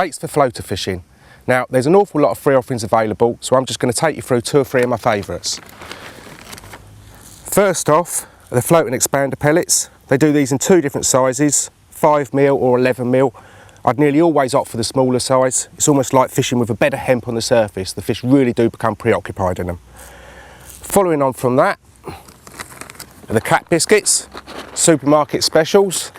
baits for floater fishing. Now, there's an awful lot of free offerings available, so I'm just going to take you through 2 or 3 of my favourites. First off, the floating expander pellets. They do these in 2 different sizes, 5mm or 11mm. I'd nearly always opt for the smaller size. It's almost like fishing with a bed of hemp on the surface. The fish really do become preoccupied in them. Following on from that, are the cat biscuits, supermarket specials.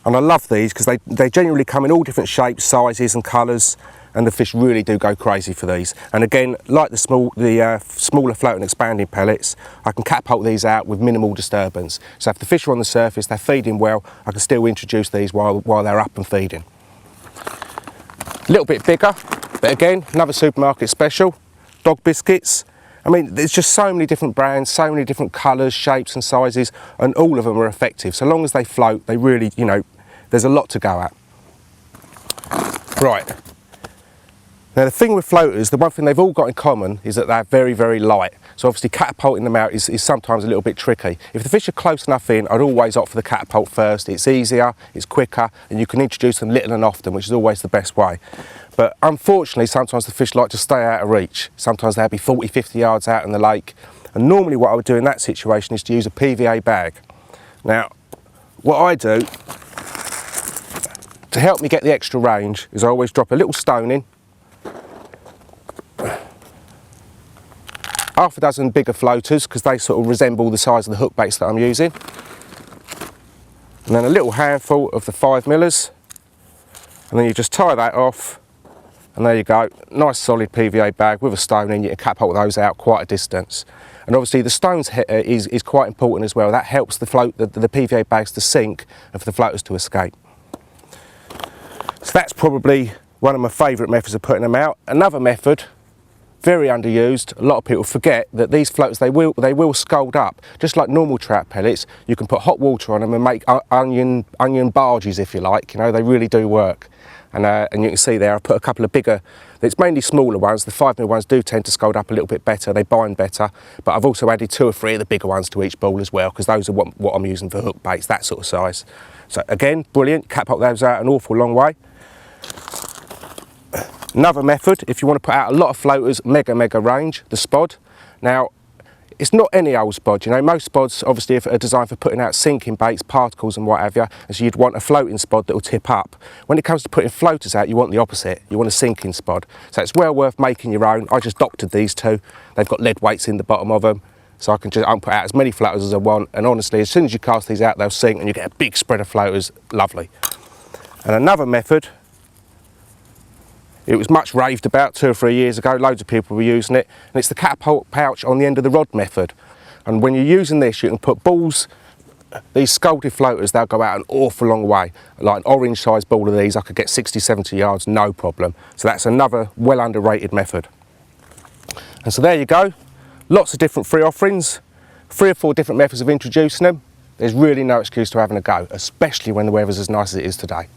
And I love these because they genuinely come in all different shapes, sizes and colours, and the fish really do go crazy for these. And again, like the smaller floating expanding pellets, I can catapult these out with minimal disturbance. So if the fish are on the surface, they're feeding well, I can still introduce these while they're up and feeding. A little bit bigger, but again, another supermarket special, dog biscuits. I mean, there's just so many different brands, so many different colours, shapes and sizes, and all of them are effective. So long as they float, they really, you know, there's a lot to go at. Right. Now the thing with floaters, the one thing they've all got in common is that they're very, very light. So obviously catapulting them out is sometimes a little bit tricky. If the fish are close enough in, I'd always opt for the catapult first. It's easier, it's quicker, and you can introduce them little and often, which is always the best way. But unfortunately, sometimes the fish like to stay out of reach. Sometimes they'll be 40, 50 yards out in the lake. And normally what I would do in that situation is to use a PVA bag. Now, what I do to help me get the extra range is I always drop a little stone in, half a dozen bigger floaters because they sort of resemble the size of the hook baits that I'm using, and then a little handful of the 5mm, and then you just tie that off, and there you go, nice solid PVA bag with a stone in. You can catapult those out quite a distance. And obviously the stones is quite important as well. That helps the PVA bags to sink and for the floaters to escape. So that's probably one of my favourite methods of putting them out. Another method, very underused, a lot of people forget that these floaters, they will scald up. Just like normal trout pellets, you can put hot water on them and make onion barges, if you like. You know, they really do work. And you can see there, I put a couple of bigger, it's mainly smaller ones. The 5mm ones do tend to scald up a little bit better, they bind better, but I've also added 2 or 3 of the bigger ones to each ball as well, because those are what I'm using for hook baits, that sort of size. So again, brilliant, catapult those out an awful long way. Another method, if you want to put out a lot of floaters, mega range, the spod. Now, it's not any old spod, you know, most spods obviously are designed for putting out sinking baits, particles and what have you, and so you'd want a floating spod that will tip up. When it comes to putting floaters out, you want the opposite, you want a sinking spod. So it's well worth making your own. I just doctored these 2, they've got lead weights in the bottom of them, so I can put out as many floaters as I want, and honestly, as soon as you cast these out, they'll sink and you get a big spread of floaters, lovely. And another method, it was much raved about 2 or 3 years ago, loads of people were using it, and it's the catapult pouch on the end of the rod method. And when you're using this, you can put balls, these sculpted floaters, they'll go out an awful long way. Like an orange sized ball of these, I could get 60, 70 yards, no problem. So that's another well underrated method. And so there you go, lots of different free offerings, 3 or 4 different methods of introducing them. There's really no excuse to having a go, especially when the weather's as nice as it is today.